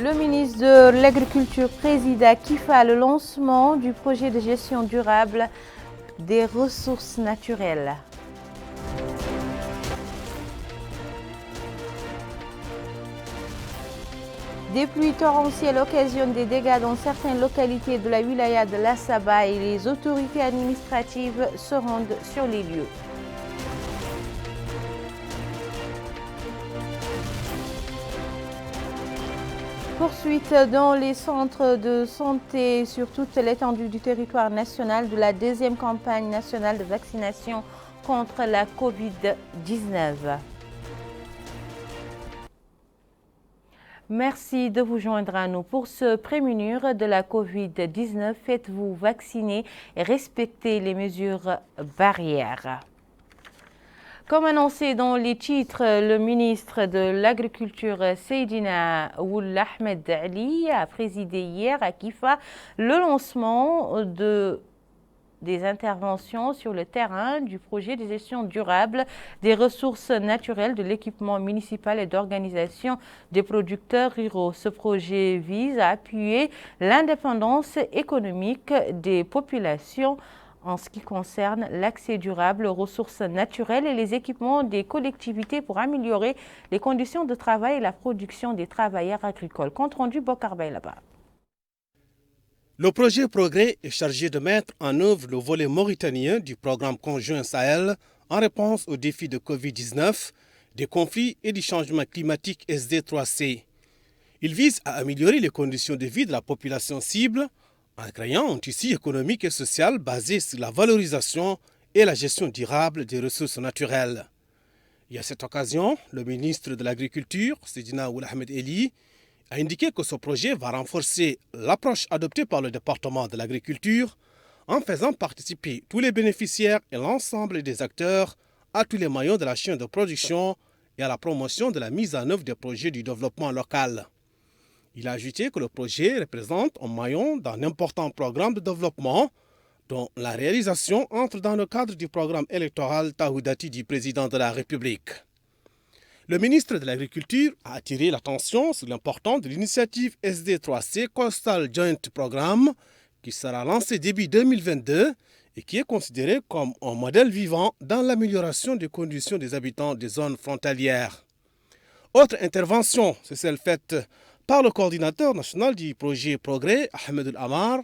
Le ministre de l'Agriculture préside à Kifa le lancement du projet de gestion durable des ressources naturelles. Des pluies torrentielles occasionnent des dégâts dans certaines localités de la wilaya de Lassaba et les autorités administratives se rendent sur les lieux. Poursuite dans les centres de santé sur toute l'étendue du territoire national de la deuxième campagne nationale de vaccination contre la Covid-19. Merci de vous joindre à nous. Pour se prémunir de la Covid-19, faites-vous vacciner et respectez les mesures barrières. Comme annoncé dans les titres, le ministre de l'Agriculture, Seydina Ould Ahmed Ali, a présidé hier à Kifa le lancement des interventions sur le terrain du projet de gestion durable des ressources naturelles de l'équipement municipal et d'organisation des producteurs ruraux. Ce projet vise à appuyer l'indépendance économique des populations en ce qui concerne l'accès durable aux ressources naturelles et les équipements des collectivités pour améliorer les conditions de travail et la production des travailleurs agricoles. Compte rendu Bokar Baylaba. Le projet Progrès est chargé de mettre en œuvre le volet mauritanien du programme conjoint Sahel en réponse aux défis de Covid-19, des conflits et du changement climatique SD3C. Il vise à améliorer les conditions de vie de la population cible en créant un tissu économique et social basé sur la valorisation et la gestion durable des ressources naturelles. Et à cette occasion, le ministre de l'Agriculture, Seydina Ould Ahmed Ali, a indiqué que ce projet va renforcer l'approche adoptée par le département de l'agriculture en faisant participer tous les bénéficiaires et l'ensemble des acteurs à tous les maillons de la chaîne de production et à la promotion de la mise en œuvre des projets du développement local. Il a ajouté que le projet représente un maillon d'un important programme de développement dont la réalisation entre dans le cadre du programme électoral Tahoudati du président de la République. Le ministre de l'Agriculture a attiré l'attention sur l'importance de l'initiative SD3C Coastal Joint Programme qui sera lancée début 2022 et qui est considéré comme un modèle vivant dans l'amélioration des conditions des habitants des zones frontalières. Autre intervention, c'est celle faite par le coordinateur national du projet Progrès, Ahmed Amar,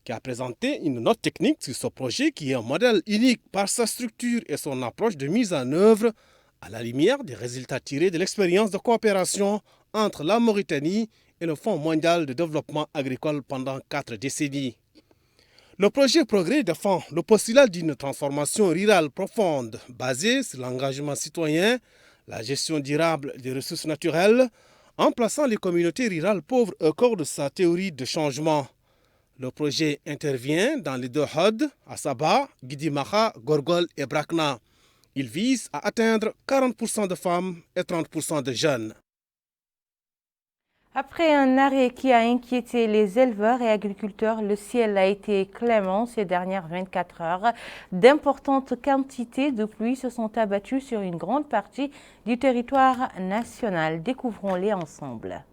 qui a présenté une note technique sur ce projet qui est un modèle unique par sa structure et son approche de mise en œuvre à la lumière des résultats tirés de l'expérience de coopération entre la Mauritanie et le Fonds mondial de développement agricole pendant 4 décennies. Le projet Progrès défend le postulat d'une transformation rurale profonde basée sur l'engagement citoyen, la gestion durable des ressources naturelles, en plaçant les communautés rurales pauvres au cœur de sa théorie de changement. Le projet intervient dans les deux HUD, Assaba, Guidimaha, Gorgol et Brakna. Il vise à atteindre 40% de femmes et 30% de jeunes. Après un arrêt qui a inquiété les éleveurs et agriculteurs, le ciel a été clément ces dernières 24 heures. D'importantes quantités de pluie se sont abattues sur une grande partie du territoire national. Découvrons-les ensemble.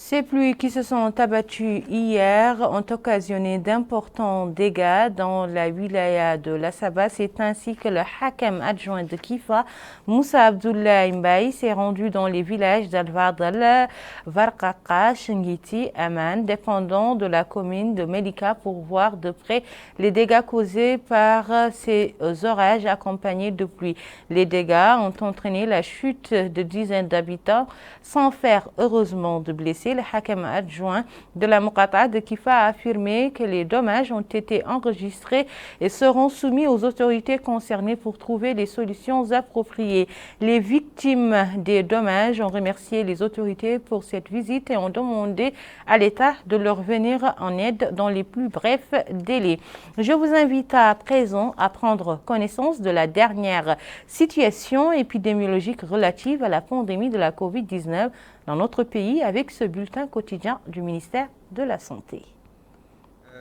Ces pluies qui se sont abattues hier ont occasionné d'importants dégâts dans la wilaya de Lassaba. C'est ainsi que le hakam adjoint de Kifa, Moussa Abdullah Mbaye, s'est rendu dans les villages d'Al-Fadl, Varqaqa, Shingiti, Aman, dépendant de la commune de Melika, pour voir de près les dégâts causés par ces orages accompagnés de pluie. Les dégâts ont entraîné la chute de dizaines d'habitants, sans faire heureusement de blessés. Le hakam adjoint de la Muqata'a de Kifa a affirmé que les dommages ont été enregistrés et seront soumis aux autorités concernées pour trouver les solutions appropriées. Les victimes des dommages ont remercié les autorités pour cette visite et ont demandé à l'État de leur venir en aide dans les plus brefs délais. Je vous invite à présent à prendre connaissance de la dernière situation épidémiologique relative à la pandémie de la Covid-19 dans notre pays avec ce bulletin quotidien du ministère de la Santé.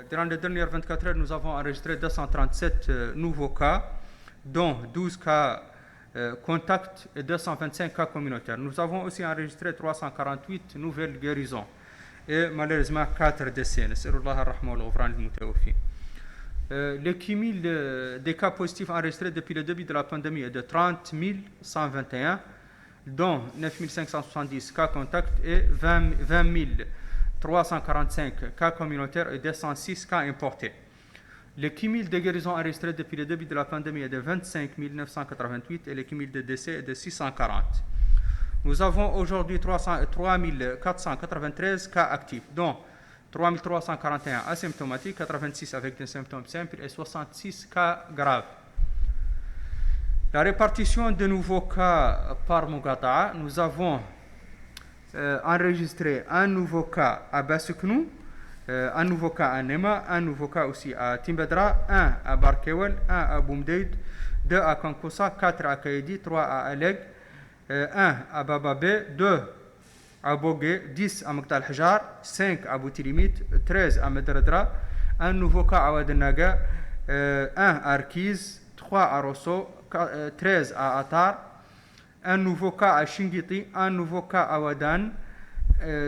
Durant les dernières 24 heures, nous avons enregistré 237 nouveaux cas, dont 12 cas contacts et 225 cas communautaires. Nous avons aussi enregistré 348 nouvelles guérisons et malheureusement 4 décès. Le cumul des cas positifs enregistrés depuis le début de la pandémie est de 30 121, dont 9 570 cas contacts et 20 345 cas communautaires et 206 cas importés. Le cumul de guérisons enregistrés depuis le début de la pandémie est de 25 988 et le cumul de décès est de 640. Nous avons aujourd'hui 3 493 cas actifs, dont 3 341 asymptomatiques, 86 avec des symptômes simples et 66 cas graves. La répartition de nouveaux cas par Muqata'a, nous avons enregistré un nouveau cas à Bassuknou, un nouveau cas à Nema, un nouveau cas aussi à Timbadra, un à Barkewel, un à Boumdeid, 2 à Kankoussa, 4 à Kaidi, 3 à Aleg, 1 à Bababé, 2 à Bogué, 10 à Mektal Hajar, 5 à Boutilimit, 13 à Medradra, un nouveau cas à Wadenaga, 1 à Arkiz, 3 à Rosso, 13 à Atar, un nouveau cas à Shingiti, un nouveau cas à Wadan,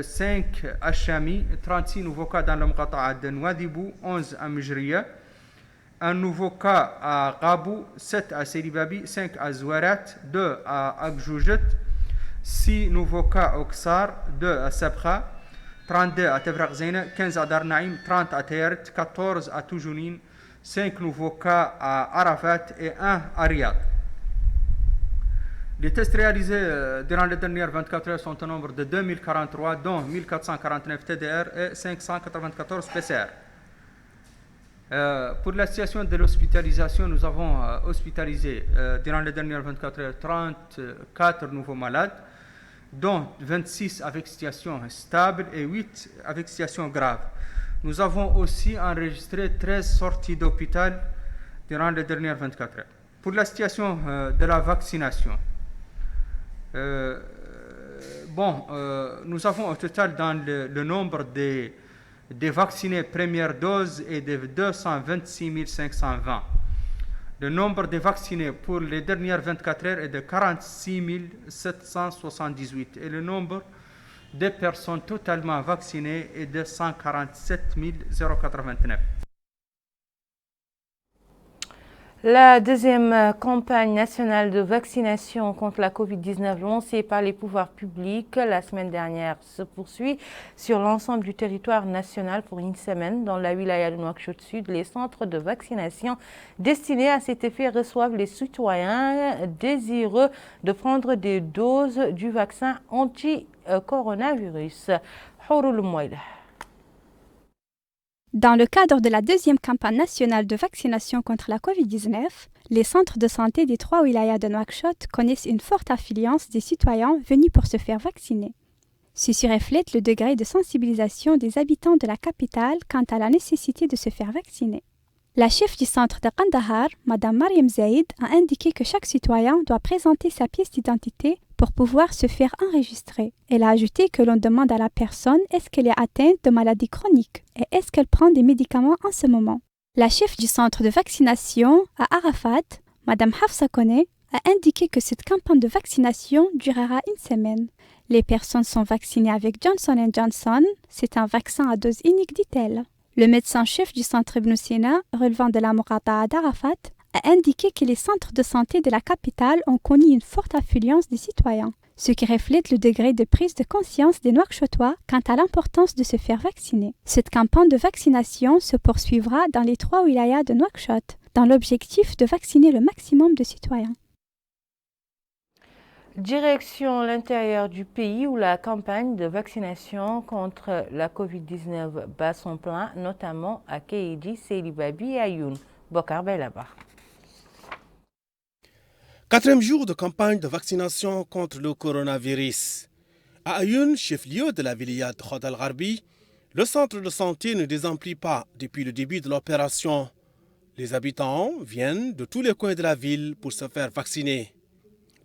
5 à Chami, 36 nouveaux cas dans le Muqata'a de Nouadhibou, 11 à Mujriya, un nouveau cas à Gabou, 7 à Seribabi, 5 à Zouarat, 2 à Akjoujet, 6 nouveaux cas à Oksar, 2 à Sabra, 32 à Tevrak Zeyna, 15 à Darnaïm, 30 à Tayert, 14 à Toujounine, 5 nouveaux cas à Arafat et 1 à Riyad. Les tests réalisés durant les dernières 24 heures sont au nombre de 2043, dont 1449 TDR et 594 PCR. Pour la situation de l'hospitalisation, nous avons hospitalisé durant les dernières 24 heures 34 nouveaux malades, dont 26 avec situation stable et 8 avec situation grave. Nous avons aussi enregistré 13 sorties d'hôpital durant les dernières 24 heures. Pour la situation de la vaccination, nous avons au total dans le nombre des vaccinés première dose est de 226 520. Le nombre de vaccinés pour les dernières 24 heures est de 46 778 et le nombre de personnes totalement vaccinées est de 147 089. La deuxième campagne nationale de vaccination contre la Covid-19 lancée par les pouvoirs publics la semaine dernière se poursuit sur l'ensemble du territoire national pour une semaine. Dans la wilaya de Nouakchott Sud, les centres de vaccination destinés à cet effet reçoivent les citoyens désireux de prendre des doses du vaccin anti-coronavirus. Houroul Mouaïla. Dans le cadre de la deuxième campagne nationale de vaccination contre la COVID-19, les centres de santé des 3 wilayas de Nouakchott connaissent une forte affluence des citoyens venus pour se faire vacciner. Ceci reflète le degré de sensibilisation des habitants de la capitale quant à la nécessité de se faire vacciner. La chef du centre de Kandahar, Mme Mariam Zaïd, a indiqué que chaque citoyen doit présenter sa pièce d'identité pour pouvoir se faire enregistrer. Elle a ajouté que l'on demande à la personne est-ce qu'elle est atteinte de maladies chroniques et est-ce qu'elle prend des médicaments en ce moment. La chef du centre de vaccination à Arafat, Mme Hafsa Kone, a indiqué que cette campagne de vaccination durera une semaine. Les personnes sont vaccinées avec Johnson & Johnson. C'est un vaccin à dose unique, dit-elle. Le médecin-chef du centre Ibn Sina, relevant de la Mourata'a d'Arafat, a indiqué que les centres de santé de la capitale ont connu une forte affluence des citoyens, ce qui reflète le degré de prise de conscience des Nouakchotois quant à l'importance de se faire vacciner. Cette campagne de vaccination se poursuivra dans les 3 wilayas de Nouakchott, dans l'objectif de vacciner le maximum de citoyens. Direction l'intérieur du pays où la campagne de vaccination contre la Covid-19 bat son plein, notamment à Kéidi, Sélibabi et Ayoun. Bokar Belaba. 4e jour de campagne de vaccination contre le coronavirus. À Ayoun, chef-lieu de la wilaya de Khod al-Gharbi, le centre de santé ne désemplit pas depuis le début de l'opération. Les habitants viennent de tous les coins de la ville pour se faire vacciner.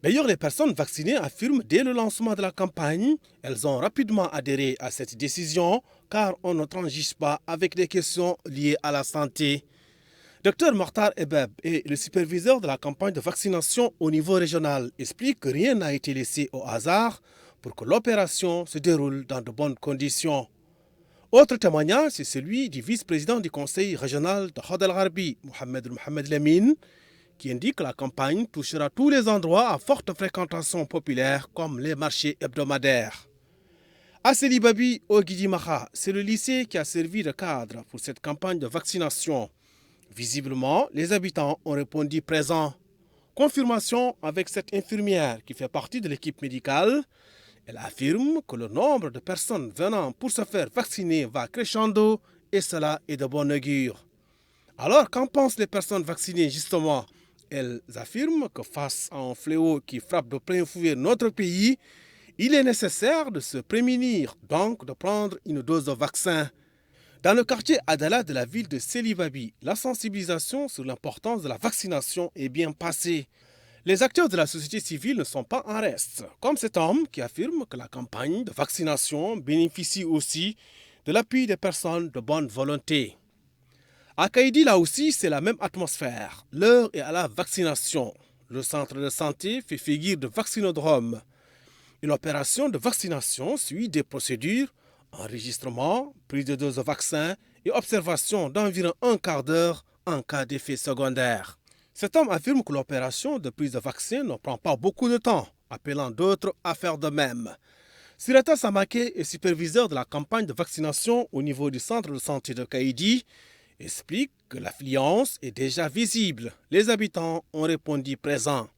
D'ailleurs, les personnes vaccinées affirment dès le lancement de la campagne, elles ont rapidement adhéré à cette décision car on ne transige pas avec les questions liées à la santé. Dr Mokhtar Ebeb est le superviseur de la campagne de vaccination au niveau régional, explique que rien n'a été laissé au hasard pour que l'opération se déroule dans de bonnes conditions. Autre témoignage, c'est celui du vice-président du conseil régional de Khod al-Gharbi, Mohamed Lamine, qui indique que la campagne touchera tous les endroits à forte fréquentation populaire comme les marchés hebdomadaires. À Sélibabi, au Guidimaha, c'est le lycée qui a servi de cadre pour cette campagne de vaccination. Visiblement, les habitants ont répondu présents. Confirmation avec cette infirmière qui fait partie de l'équipe médicale. Elle affirme que le nombre de personnes venant pour se faire vacciner va crescendo et cela est de bon augure. Alors, qu'en pensent les personnes vaccinées justement? Elles affirment que face à un fléau qui frappe de plein fouet notre pays, il est nécessaire de se prémunir, donc de prendre une dose de vaccin. Dans le quartier Adala de la ville de Sélibabi, la sensibilisation sur l'importance de la vaccination est bien passée. Les acteurs de la société civile ne sont pas en reste, comme cet homme qui affirme que la campagne de vaccination bénéficie aussi de l'appui des personnes de bonne volonté. À Kéidi, là aussi, c'est la même atmosphère. L'heure est à la vaccination. Le centre de santé fait figure de vaccinodrome. Une opération de vaccination suit des procédures, enregistrement, prise de dose de vaccin et observation d'environ un quart d'heure en cas d'effet secondaire. Cet homme affirme que l'opération de prise de vaccin ne prend pas beaucoup de temps, appelant d'autres à faire de même. Sirata Samake est superviseur de la campagne de vaccination au niveau du centre de santé de Kéidi, explique que l'affluence est déjà visible. Les habitants ont répondu présents.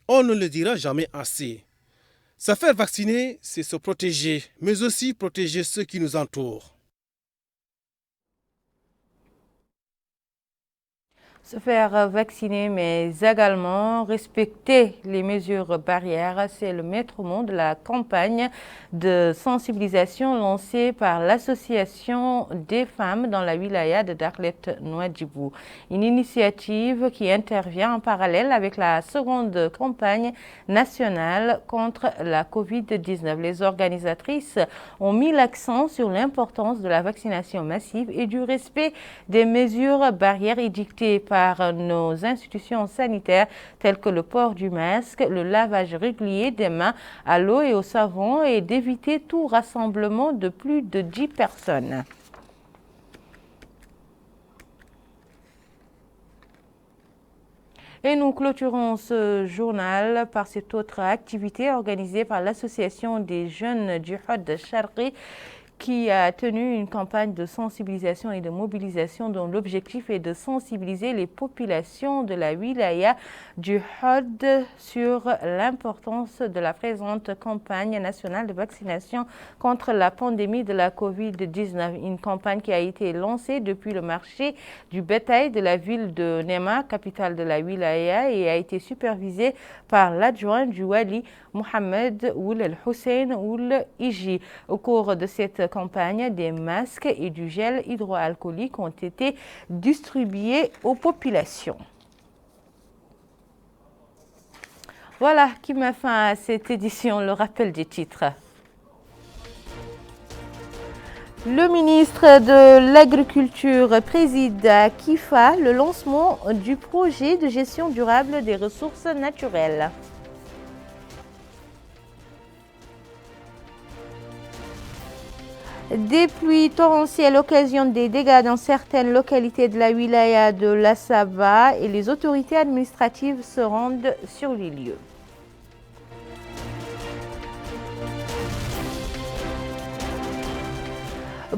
On ne le dira jamais assez. Se faire vacciner, c'est se protéger, mais aussi protéger ceux qui nous entourent. Se faire vacciner, mais également respecter les mesures barrières, c'est le maître mot de la campagne de sensibilisation lancée par l'Association des femmes dans la wilaya de Dakhlet Nouadhibou. Une initiative qui intervient en parallèle avec la seconde campagne nationale contre la Covid-19. Les organisatrices ont mis l'accent sur l'importance de la vaccination massive et du respect des mesures barrières édictées par nos institutions sanitaires telles que le port du masque, le lavage régulier des mains à l'eau et au savon et d'éviter tout rassemblement de plus de 10 personnes. Et nous clôturons ce journal par cette autre activité organisée par l'Association des jeunes du Hod Sharqi qui a tenu une campagne de sensibilisation et de mobilisation dont l'objectif est de sensibiliser les populations de la wilaya du Hod sur l'importance de la présente campagne nationale de vaccination contre la pandémie de la Covid-19. Une campagne qui a été lancée depuis le marché du bétail de la ville de Nema, capitale de la wilaya, et a été supervisée par l'adjoint du Wali, Mohamed Oul El-Hussein Oul Iji. Au cours de cette campagne, des masques et du gel hydroalcoolique ont été distribués aux populations. Voilà qui met fin à cette édition, le rappel des titres. Le ministre de l'Agriculture préside à Kifa le lancement du projet de gestion durable des ressources naturelles. Des pluies torrentielles occasionnent des dégâts dans certaines localités de la wilaya de Lassaba et les autorités administratives se rendent sur les lieux.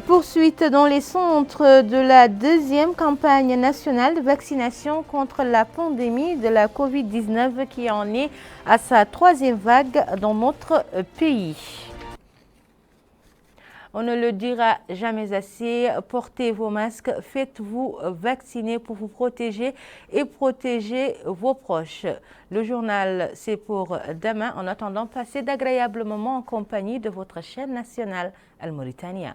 Poursuite dans les centres de la deuxième campagne nationale de vaccination contre la pandémie de la Covid-19 qui en est à sa troisième vague dans notre pays. On ne le dira jamais assez, portez vos masques, faites-vous vacciner pour vous protéger et protéger vos proches. Le journal, c'est pour demain. En attendant, passez d'agréables moments en compagnie de votre chaîne nationale Al Mauritania.